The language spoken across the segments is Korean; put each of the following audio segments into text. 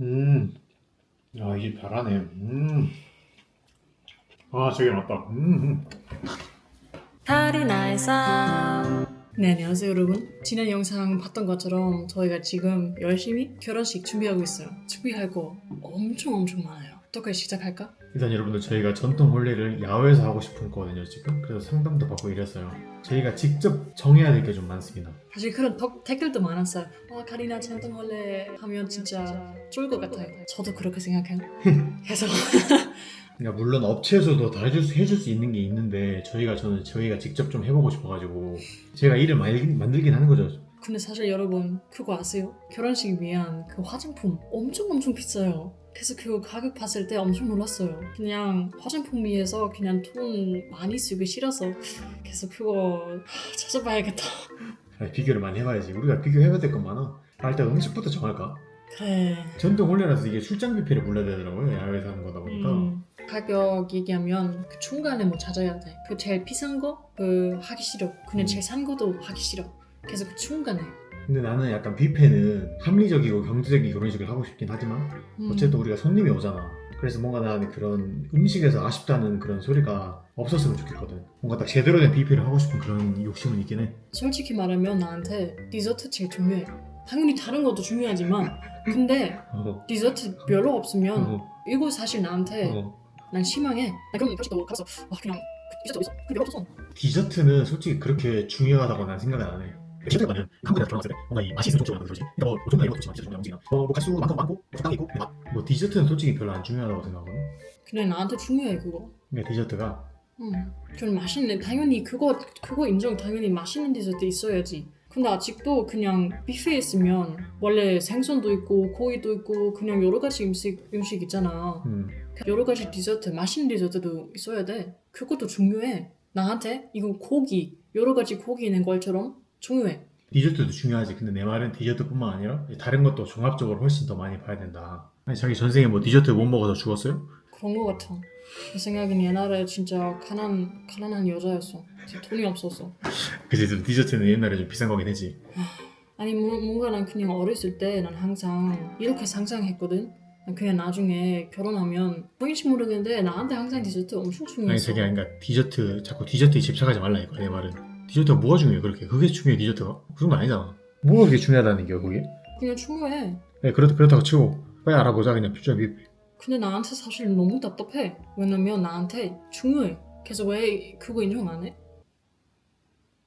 음, 아, 이게 잘하네. 아, 저게 맞다. 달이 날 삶. 네, 안녕하세요, 여러분. 지난 영상 봤던 것처럼 저희가 지금 열심히 결혼식 준비하고 있어요. 준비할 거 엄청 많아요. 어떻게 시작할까? 일단 여러분들 저희가 전통 혼례를 야외에서 하고 싶었거든요 지금. 그래서 상담도 받고 이랬어요. 저희가 직접 정해야 될 게 좀 많습니다. 사실 그런 댓글도 많았어요. 카리나 전통 원래 하면 진짜 좋을 것 같아요. 저도 그렇게 생각해요. 그래서 그러니까 물론 업체에서도 다 해줄 수 있는 게 있는데 저희가 직접 좀 해보고 싶어가지고 제가 일을 많이 만들긴 하는 거죠. 근데 사실 여러분 그거 아세요? 결혼식 위한 그 화장품 엄청 비싸요. 그래서 그 가격 봤을 때 엄청 놀랐어요. 그냥 화장품 위해서 그냥 돈 많이 쓰기 싫어서 그래서 그거 찾아봐야겠다. 아니, 비교를 많이 해봐야지. 우리가 비교해야 될 건 많아. 일단 음식부터 정할까? 그래. 전통 혼례라서 이게 출장 뷔페를 불러야 되더라고요. 야외에서 하는 거다 보니까. 가격 얘기하면 그 중간에 뭐 찾아야 돼. 그 제일 비싼 거 그 하기 싫어. 그냥 제일 싼 거도 하기 싫어. 그래서 그 중간에. 근데 나는 약간 뷔페는 합리적이고 경제적인 결혼식을 하고 싶긴 하지만 어쨌든 우리가 손님이 오잖아. 그래서 뭔가 나는 그런 음식에서 아쉽다는 그런 소리가 없었으면 좋겠거든. 뭔가 딱 제대로 된 뷔페를 하고 싶은 그런 욕심은 있긴 해. 솔직히 말하면 나한테 디저트 제일 중요해. 당연히 다른 것도 중요하지만 근데 디저트 별로 없으면 이거 사실 나한테 난 실망해. 나 그럼 결식도 가서 그냥 디저트 어딨어? 그게 별로 없었어. 디저트는 솔직히 그렇게 중요하다고 난 생각은 안 해. 디저트가 한국에 들어갔을 때 뭔가 이 맛이 있으면 좀 좋아하는 그러지. 그러니까 뭐 좀더 이거 좋지만 디저트 중요한 음식이나 뭐 가수 많고 적당히 있고 맛. 뭐 디저트는 솔직히 별로 안 중요하다고 생각하거든. 근데 나한테 중요해 그거. 근데 디저트가 좀 맛있는 당연히 그거 인정. 당연히 맛있는 디저트 있어야지. 근데 아직도 그냥 뷔페에 있으면 원래 생선도 있고 고기도 있고 그냥 여러 가지 음식 있잖아. 여러 가지 디저트 맛있는 디저트도 있어야 돼. 그것도 중요해. 나한테 이거 고기 여러 가지 고기 있는 것처럼 중요해. 디저트도 중요하지. 근데 내 말은 디저트뿐만 아니라 다른 것도 종합적으로 훨씬 더 많이 봐야 된다. 아니 자기 전생에 뭐 디저트 못 먹어서 죽었어요? 그런 거 같아. 내 생각엔 옛날에 진짜 가난한 여자였어. 진짜 돈이 없었어. 그치, 디저트는 옛날에 좀 비싼 거긴 했지. 아니 뭔가 난 그냥 어렸을 때 난 항상 이렇게 상상했거든. 난 그냥 나중에 결혼하면 보이는지 모르겠는데 나한테 항상 디저트 엄청 아니 중요했어. 자기 그러니까 디저트 자꾸 디저트에 집착하지 말라 이거 내 말은. 디저트가 뭐가 중요해 그렇게? 그게 중요해 디저트가? 그 정도 아니잖아. 뭐가 그렇게 중요하다는 게 그게? 그냥 중요해. 네, 그렇다고 치고 빨리 알아보자 그냥 필요한 근데 나한테 사실 너무 답답해. 왜냐면 나한테 중요해. 그래서 왜 그거 인정 안 해?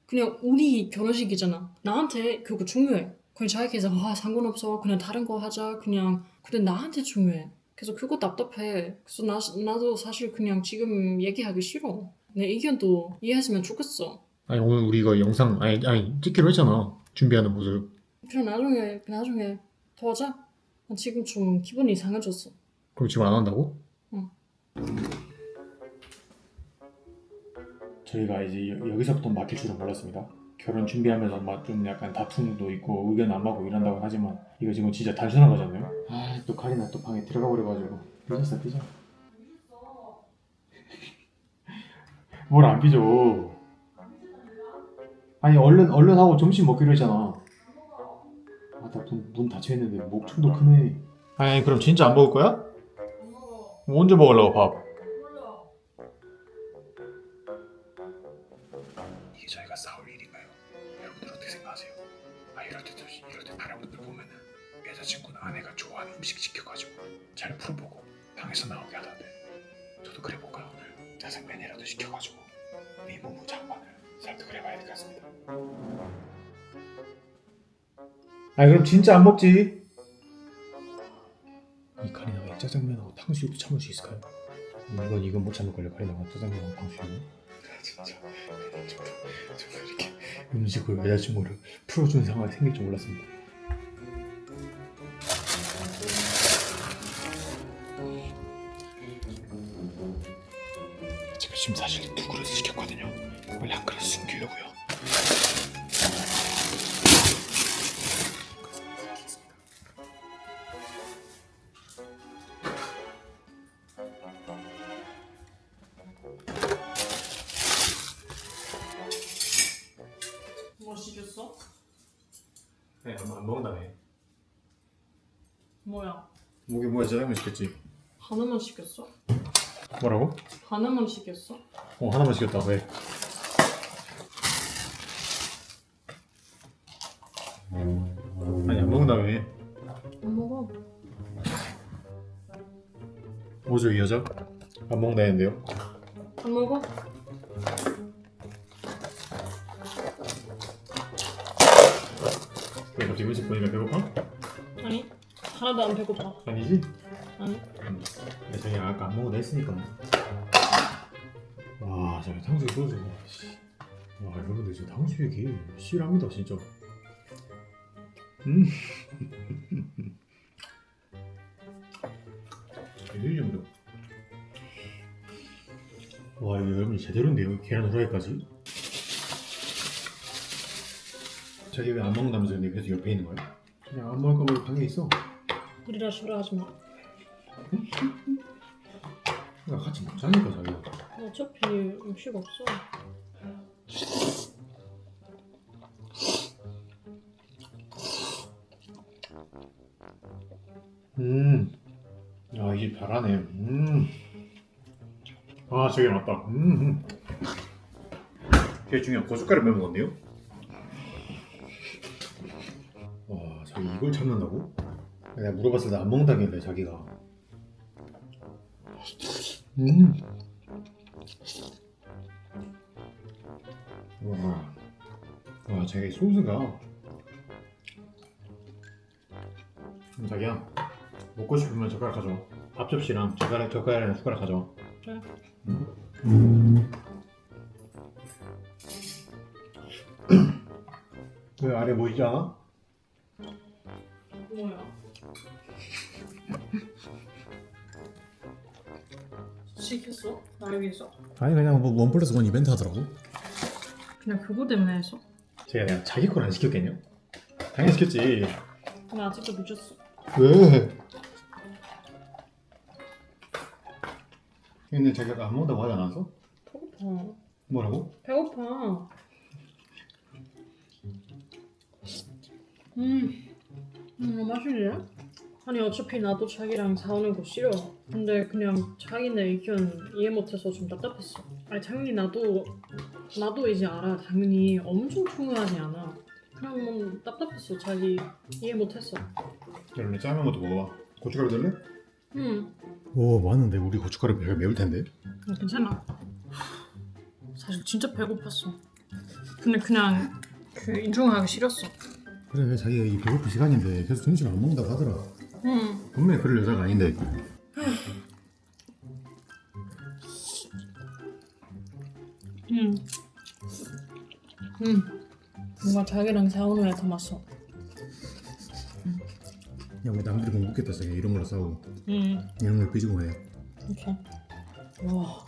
그냥 우리 결혼식이잖아. 나한테 그거 중요해. 그냥 자기께서 상관없어. 그냥 다른 거 하자. 그냥 근데 나한테 중요해. 그래서 그거 답답해. 그래서 나도 사실 그냥 지금 얘기하기 싫어. 내 의견도 이해했으면 좋겠어. 아니 오늘 우리 이거 영상 아니 찍기로 했잖아. 준비하는 모습. 그냥 나중에 더 하자. 나 지금 좀 기분이 이상해졌어. 그럼 지금 안 한다고? 응. 저희가 이제 여기서부터 막힐 줄은 몰랐습니다. 결혼 준비하면서 막 좀 약간 다툼도 있고 의견 안 맞고 이런다고 하지만 이거 지금 진짜 단순한 거잖아요. 또 카리나 또 방에 들어가 버려가지고 삐졌어. 뭘 안 삐져. 아니 얼른 하고 점심 먹기로 했잖아. 문 닫혀 있는데 목청도 크네. 아니 그럼 진짜 안 먹을 거야? 뭐 언제 먹으려고 밥? 이게 저희가 싸울 일인가요? 여러분들 어떻게 생각하세요? 이럴 때 다른 분들 보면은 여자친구나 아내가 좋아하는 음식 시켜가지고 잘 풀어보고 방에서 나오게 하던데 저도 그래 볼까요 오늘? 짜장면이라도 시켜가지고 미모무 장관을 설득을 해봐야 될 것 같습니다. 그럼 진짜 안 먹지? 이 카리나가 짜장면하고 탕수육도 참을 수 있을까요? 이건 못 참을걸요. 카리나가 짜장면하고 탕수육은. 진짜 정말 이렇게 음식으로 여자친구를 풀어주는 상황이 생길 줄 몰랐습니다. 제가 지금 사실 2그릇 시켰거든요. 빨리 한 그릇 숨기려고요. 뭐 시켰어? 네, 안 먹는다며. 뭐야? 목이 뭐야 짜장면 시켰지? 하나만 시켰어? 뭐라고? 하나만 시켰어? 하나만 시켰다. 왜? 아니 안 먹는다며. 안 먹어. 뭐죠 이 여자? 안 먹는다는데요? 안 먹어? 왜 갑자기 음식 보니까 배고파? 아니 하나도 안 배고파. 아니지? 아니 자기 아까 안 먹는다 했으니까. 와 저기 탕수육 소주. 와 여러분들 진짜 탕수육이 실합니다 진짜. 제대로 정도. 와 이거 여러분 제대로인데요. 계란 후라이까지. 자기 왜 안 먹는다면서 근데 계속 옆에 있는 거야? 그냥 안 먹을 거면 방에 있어. 우리라 싫어하지 마. 그냥 같이 먹자니까 자기가. 어차피 음식 없어. 야, 이 집 잘하네. 아, 저게 맞다. 제일 중요한 고춧가루 몇 먹었네요? 와, 자기 이걸 참는다고? 내가 물어봤을 때 안 먹는다길래 자기가. 와, 자기 소스가. 자기야, 먹고 싶으면 젓가락 가져와. 앞접시랑 젓가락이랑 숟가락 가져와. 그래. 왜 아래 뭐 있지 않아? 뭐야? 시켰어? 날 위해서? 아니 그냥 뭐 원 플러스 원 이벤트 하더라고. 그냥 그거 때문에 해서? 제가 내가 자기 걸 안 시켰겠냐? 당연히 시켰지. 나 아직도 늦었어. 왜? 근데 자기가 안 먹는다고 하지 않았어? 배고파. 뭐라고? 배고파. 맛있네. 아니 어차피 나도 자기랑 싸우는 거 싫어. 근데 그냥 자기네 의견 이해 못해서 좀 답답했어. 아니 당연히 나도 이제 알아. 당연히 엄청 중요하지 않아. 그냥 뭐 답답했어. 자기 이해 못했어. 그러면 짜면 것도 먹어봐. 고춧가루 넣을래? 응. 오 많은데 우리 고춧가루 별 매울 텐데. 괜찮아. 사실 진짜 배고팠어. 근데 그냥 인정하기 싫었어. 그래 자기가 이 배고픈 시간인데 계속 점심을 안 먹는다고 하더라. 응. 분명히 그럴 여자가 아닌데. 뭔가 자기랑 싸우는 애 더 맛있어. 야 뭐 남들이 못 먹겠다 자기 이런 걸로 싸우고 응. 이런 걸 삐지고 해. 이렇게. 와.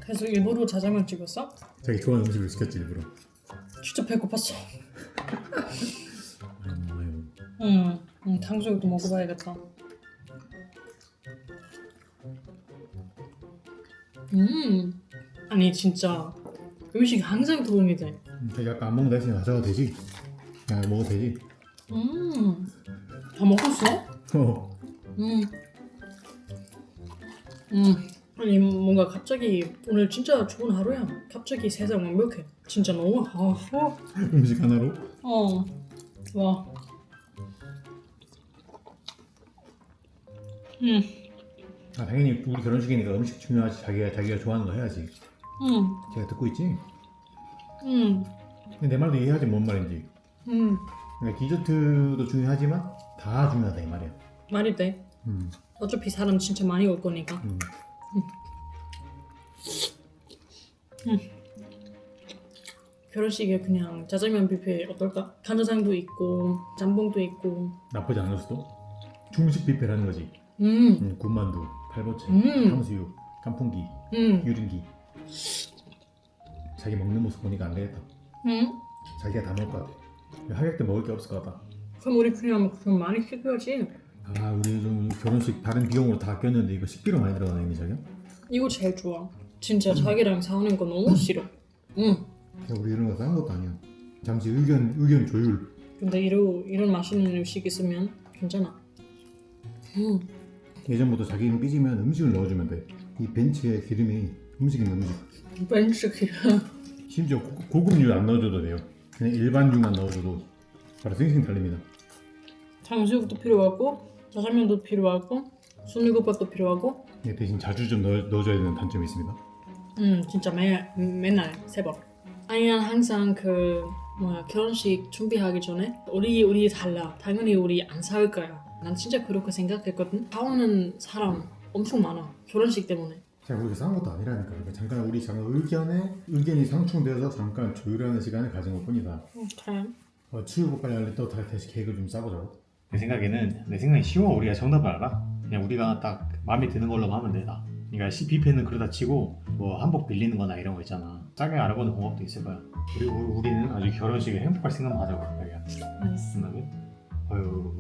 그래서 일부러 자장면 찍었어? 자기 좋아하는 음식을 시켰지 일부러. 진짜 배고팠어. 아유. 응, 탕수육도 먹어봐야겠다. 아니 진짜 음식 항상 도움이 돼. 자기 아까 안 먹는다 했으니까 가져가도 되지. 야 먹어도 되지. 다 먹었어? 어. 아니 뭔가 갑자기 오늘 진짜 좋은 하루야. 갑자기 세상 완벽해. 진짜 너무 음식 하나로? 와. 아 당연히 우리 결혼식이니까 음식 중요하지. 자기가 좋아하는 거 해야지. 제가 듣고 있지? 근데 내 말도 이해하지 뭔 말인지. 그러니까 디저트도 중요하지만 다 중요하다 이 말이야. 말이 돼. 어차피 사람 진짜 많이 올 거니까. 결혼식에 그냥 짜장면 뷔페 어떨까? 간짜장도 있고 짬뽕도 있고. 나쁘지 않을 수도. 중식 뷔페라는 거지. 군만두, 팔보채, 탕수육, 깐풍기, 유린기. 자기 먹는 모습 보니까 안 되겠다. 자기가 다 먹을 것 같아. 하객 때 먹을 게 없을 것 같다. 그럼 우리 그냥 좀 많이 시켜야지. 아 우리 좀 결혼식 다른 비용으로 다 꼈는데 이거 식비로 많이 들어가네 이 자기야? 이거 제일 좋아. 진짜 자기랑 싸우는 거 너무 싫어. 야, 우리 이런 거 싸운 것도 아니야. 잠시 의견 조율. 근데 이런 맛있는 음식 있으면 괜찮아. 예전부터 자기는 삐지면 음식을 넣어주면 돼. 이 벤츠의 기름이 음식인 음식. 벤츠 기름. 심지어 고급류 안 넣어줘도 돼요. 그냥 일반류만 넣어줘도 바로 생생 달립니다. 탕수육도 필요하고 짜장면도 필요하고 순두부밥도 필요하고. 네, 대신 자주 좀 넣어줘야 되는 단점이 있습니다. 진짜 맨날 3번. 아니 난 항상 그 결혼식 준비하기 전에 우리 달라. 당연히 우리 안 싸울 거야. 난 진짜 그렇게 생각했거든. 싸우는 사람 엄청 많아. 결혼식 때문에. 제가 그렇게 싸운 것도 아니라니까. 그러니까 잠깐 우리 의견이 상충되어서 잠깐 조율하는 시간을 가진 것뿐이다. 그래. 치우고 빨리 할래 또 다시 계획을 좀 짜보자고. 내 생각에 쉬워. 우리가 정답을 알아. 그냥 우리가 딱 마음에 드는 걸로 하면 되다. 그러니까 뷔페는 그러다 치고 뭐 한복 빌리는 거나 이런 거 있잖아. 싸게 알아보는 방법도 있을 거야. 우리는 아주 결혼식에 행복할 생각만 하자고. 알겠어. 생각에? 아유